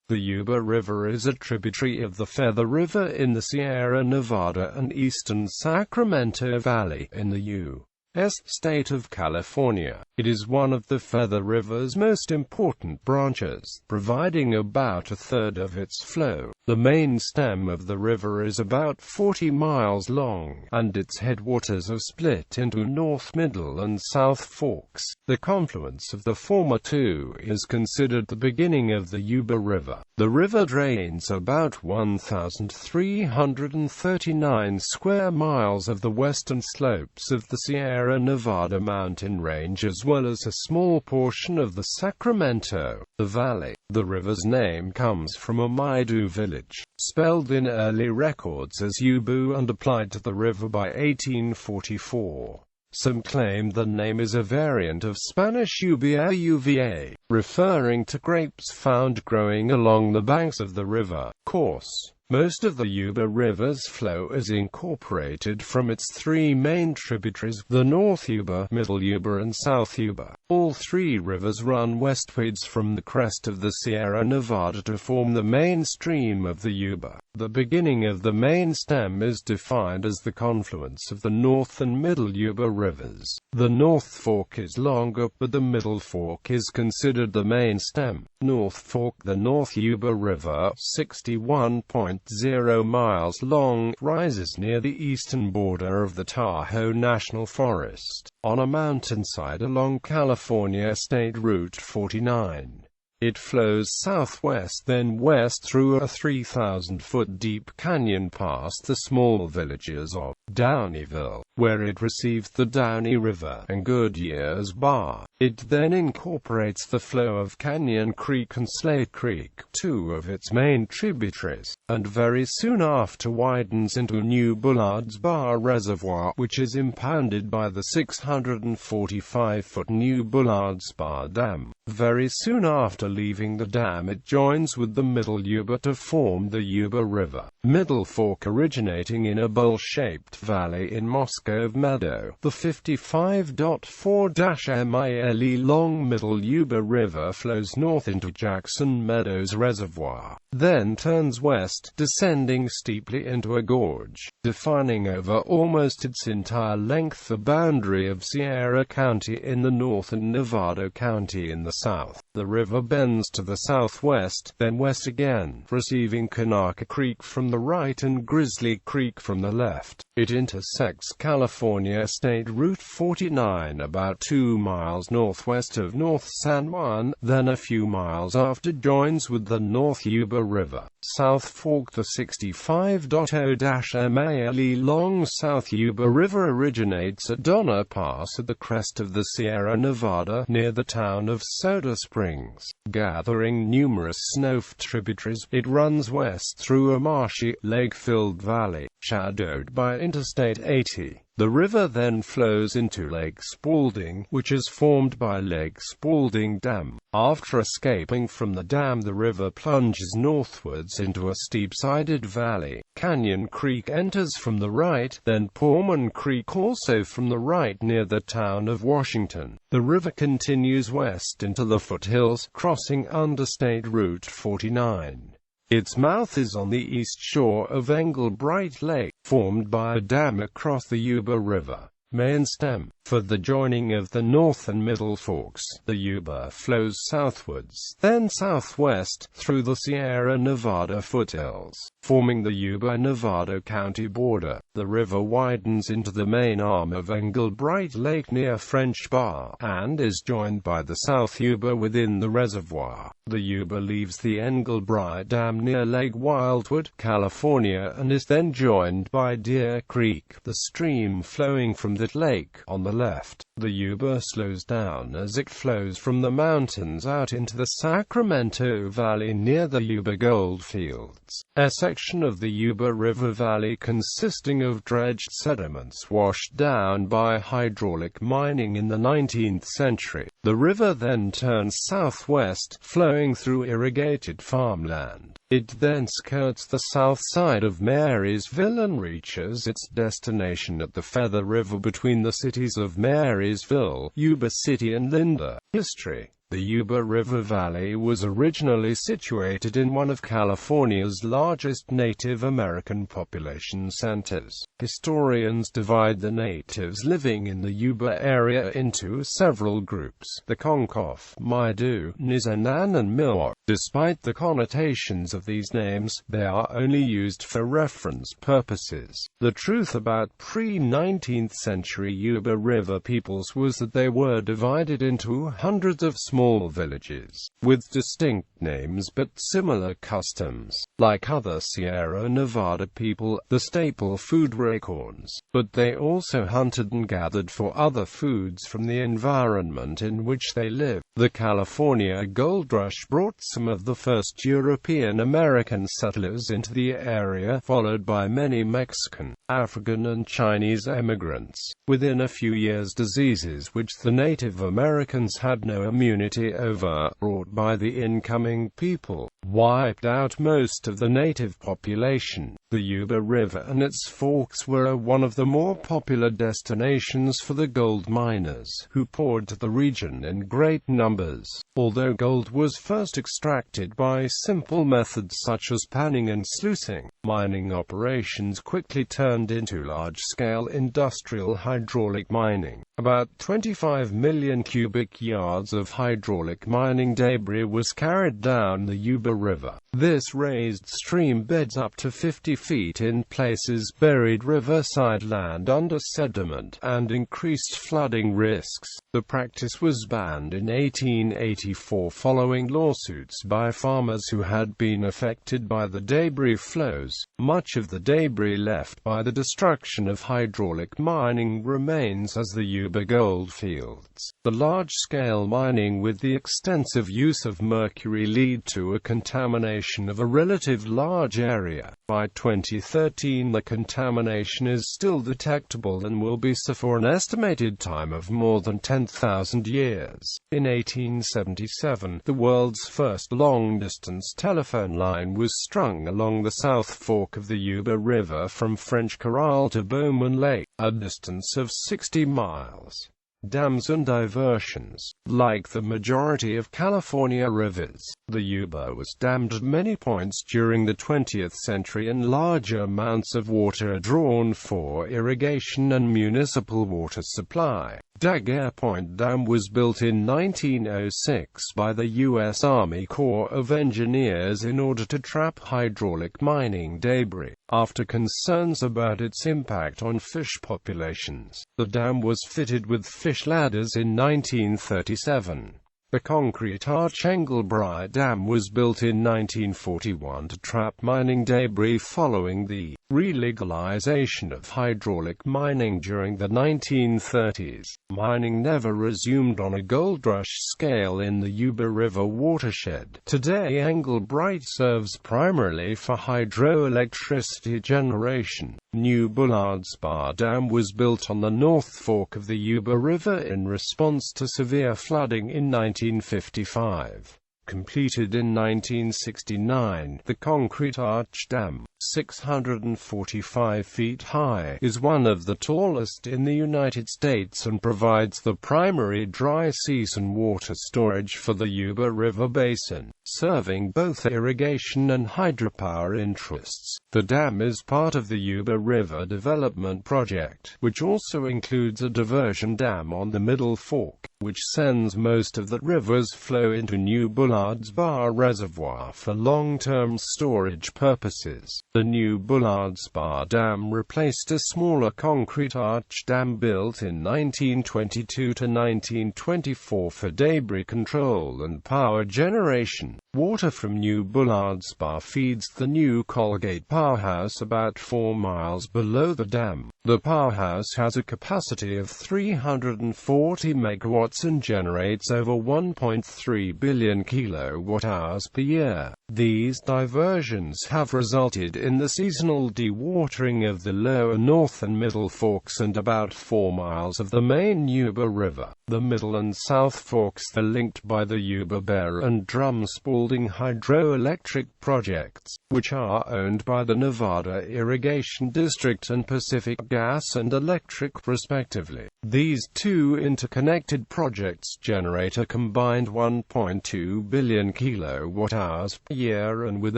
The Yuba River is a tributary of the Feather River in the Sierra Nevada and eastern Sacramento Valley, in the U.S. state of California. It is one of the Feather River's most important branches, providing about a third of its flow. The main stem of the river is about 40 miles long, and its headwaters are split into North, Middle, and South Forks. The confluence of the former two is considered the beginning of the Yuba River. The river drains about 1,339 square miles of the western slopes of the Sierra Nevada mountain range, as well as a small portion of the Sacramento Valley. The river's name comes from a Maidu village, spelled in early records as Yubu and applied to the river by 1844. Some claim the name is a variant of Spanish uva, referring to grapes found growing along the banks of the river. Course. Most of the Yuba River's flow is incorporated from its three main tributaries, the North Yuba, Middle Yuba, and South Yuba. All three rivers run westwards from the crest of the Sierra Nevada to form the main stream of the Yuba. The beginning of the main stem is defined as the confluence of the North and Middle Yuba rivers. The North Fork is longer, but the Middle Fork is considered the main stem. North Fork. The North Yuba River, 61.0 miles long, rises near the eastern border of the Tahoe National Forest, on a mountainside along California State Route 49. It flows southwest, then west through a 3,000-foot deep canyon past the small villages of Downeyville, where it receives the Downey River, and Goodyear's Bar. It then incorporates the flow of Canyon Creek and Slate Creek, two of its main tributaries, and very soon after widens into New Bullard's Bar Reservoir, which is impounded by the 645-foot New Bullard's Bar Dam. Very soon after leaving the dam, it joins with the Middle Yuba to form the Yuba River. Middle Fork, originating in a bowl-shaped valley in Moscove Meadow. The 55.4-mile long Middle Yuba River flows north into Jackson Meadows Reservoir, then turns west, descending steeply into a gorge, defining over almost its entire length the boundary of Sierra County in the north and Nevada County in the south. The river bends to the southwest, then west again, receiving Kanaka Creek from the right and Grizzly Creek from the left. It intersects California State Route 49 about 2 miles northwest of North San Juan, then a few miles after joins with the North Yuba River. South Fork. The 65.0-mile long South Yuba River originates at Donner Pass at the crest of the Sierra Nevada, near the town of Soda Springs. Gathering numerous snow tributaries, it runs west through a marshy, lake-filled valley, shadowed by Interstate 80. The river then flows into Lake Spaulding, which is formed by Lake Spaulding Dam. After escaping from the dam, the river plunges northwards into a steep-sided valley. Canyon Creek enters from the right, then Pullman Creek also from the right near the town of Washington. The river continues west into the foothills, crossing under State Route 49. Its mouth is on the east shore of Englebright Lake, formed by a dam across the Yuba River. Main stem. For the joining of the North and Middle Forks, the Yuba flows southwards, then southwest, through the Sierra Nevada foothills, forming the Yuba-Nevada County border. The river widens into the main arm of Englebright Lake near French Bar, and is joined by the South Yuba within the reservoir. The Yuba leaves the Englebright Dam near Lake Wildwood, California, and is then joined by Deer Creek, the stream flowing from that lake, on the left. The Yuba slows down as it flows from the mountains out into the Sacramento Valley near the Yuba Goldfields, a section of the Yuba River Valley consisting of dredged sediments washed down by hydraulic mining in the 19th century. The river then turns southwest, flowing through irrigated farmland. It then skirts the south side of Marysville and reaches its destination at the Feather River between the cities of Marysville, Yuba City and Linda. History. The Yuba River Valley was originally situated in one of California's largest Native American population centers. Historians divide the natives living in the Yuba area into several groups: the Konkof, Maidu, Nisenan and Miwok. Despite the connotations of these names, they are only used for reference purposes. The truth about pre-19th century Yuba River peoples was that they were divided into hundreds of small villages, with distinct names but similar customs. Like other Sierra Nevada people, the staple food were acorns, but they also hunted and gathered for other foods from the environment in which they lived. The California Gold Rush brought some of the first European American settlers into the area, followed by many Mexican, African and Chinese immigrants. Within a few years, diseases which the Native Americans had no immunity over, brought by the incoming people, wiped out most of the native population. The Yuba River and its forks were one of the more popular destinations for the gold miners, who poured to the region in great numbers. Although gold was first extracted by simple methods such as panning and sluicing, mining operations quickly turned into large-scale industrial hydraulic mining. About 25 million cubic yards of hydraulic mining debris was carried down the Yuba River. This raised stream beds up to 50 feet in places, buried riverside land under sediment, and increased flooding risks. The practice was banned in 1884 following lawsuits by farmers who had been affected by the debris flows. Much of the debris left by the destruction of hydraulic mining remains as the Yuba gold fields. The large-scale mining with the extensive use of mercury lead to a contamination of a relatively large area. By 2013, the contamination is still detectable and will be so for an estimated time of more than 10,000 years. In 1877, the world's first long-distance telephone line was strung along the south fork of the Yuba River from French Corral to Bowman Lake, a distance of 60 miles. Dams and diversions. Like the majority of California rivers, the Yuba was dammed at many points during the 20th century, and large amounts of water drawn for irrigation and municipal water supply. Daguerre Point Dam was built in 1906 by the U.S. Army Corps of Engineers in order to trap hydraulic mining debris. After concerns about its impact on fish populations, the dam was fitted with fish ladders in 1937. The concrete arch Engelbreit Dam was built in 1941 to trap mining debris following the re-legalization of hydraulic mining during the 1930s. Mining never resumed on a gold rush scale in the Yuba River watershed. Today, Engelbreit serves primarily for hydroelectricity generation. New Bullard's Bar Dam was built on the north fork of the Yuba River in response to severe flooding in 1955. Completed in 1969, the concrete arch dam, 645 feet high, is one of the tallest in the United States and provides the primary dry season water storage for the Yuba River basin, serving both irrigation and hydropower interests. The dam is part of the Yuba River Development Project, which also includes a diversion dam on the Middle Fork, which sends most of the river's flow into New Bullard's Bar Reservoir for long-term storage purposes. The new Bullard's Bar Dam replaced a smaller concrete arch dam built in 1922 to 1924 for debris control and power generation. Water from New Bullard's Bar feeds the new Colgate powerhouse about 4 miles below the dam. The powerhouse has a capacity of 340 megawatts and generates over 1.3 billion kilowatt-hours per year. These diversions have resulted in the seasonal dewatering of the lower North and Middle Forks and about 4 miles of the main Yuba River. The Middle and South Forks are linked by the Yuba Bear and Drum Spalding hydroelectric projects, which are owned by the Nevada Irrigation District and Pacific Gas and Electric respectively. These two interconnected projects generate a combined 1.2 billion kilowatt-hours per year, and with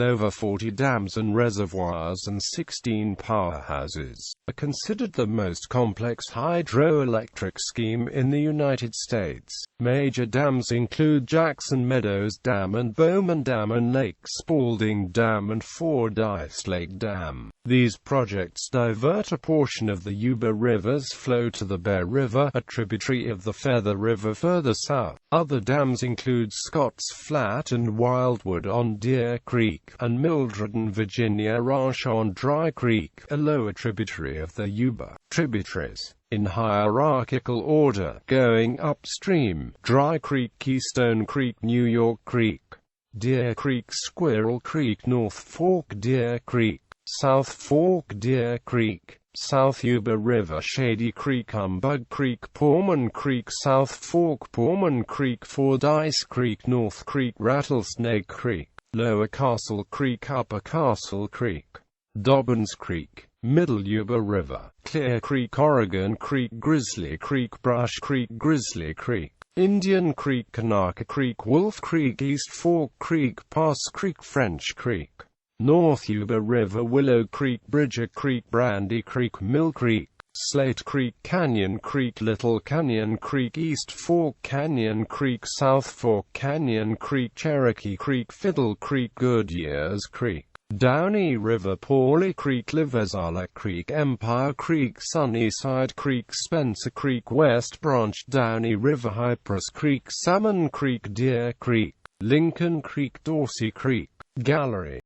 over 40 dams and reservoirs and 16 powerhouses, are considered the most complex hydroelectric scheme in the United States. Major dams include Jackson Meadows Dam and Bowman Dam and Lake Spalding Dam and Fordyce Lake Dam. These projects divert a portion of the Yuba River's flow to the Bear River, a tributary of the Feather River further south. Other dams include Scotts Flat and Wildwood on Deer Creek, and Mildred, Virginia Ranch on Dry Creek, a lower tributary of the Yuba. Tributaries, in hierarchical order, going upstream: Dry Creek, Keystone Creek, New York Creek, Deer Creek, Squirrel Creek, North Fork, Deer Creek, South Fork, Deer Creek, South Yuba River, Shady Creek, Humbug Creek, Portman Creek, South Fork, Portman Creek, Fordyce Creek, North Creek, Rattlesnake Creek, Lower Castle Creek, Upper Castle Creek, Dobbins Creek, Middle Yuba River, Clear Creek, Oregon Creek, Grizzly Creek, Brush Creek, Grizzly Creek, Indian Creek, Kanaka Creek, Wolf Creek, East Fork Creek, Pass Creek, French Creek, North Yuba River, Willow Creek, Bridger Creek, Brandy Creek, Mill Creek, Slate Creek, Canyon Creek, Little Canyon Creek, East Fork Canyon Creek, South Fork Canyon Creek, Cherokee Creek, Fiddle Creek, Goodyear's Creek, Downey River, Pawley Creek, Livezala Creek, Empire Creek, Sunnyside Creek, Spencer Creek, West Branch, Downey River, Cypress Creek, Salmon Creek, Deer Creek, Lincoln Creek, Dorsey Creek, Gallery,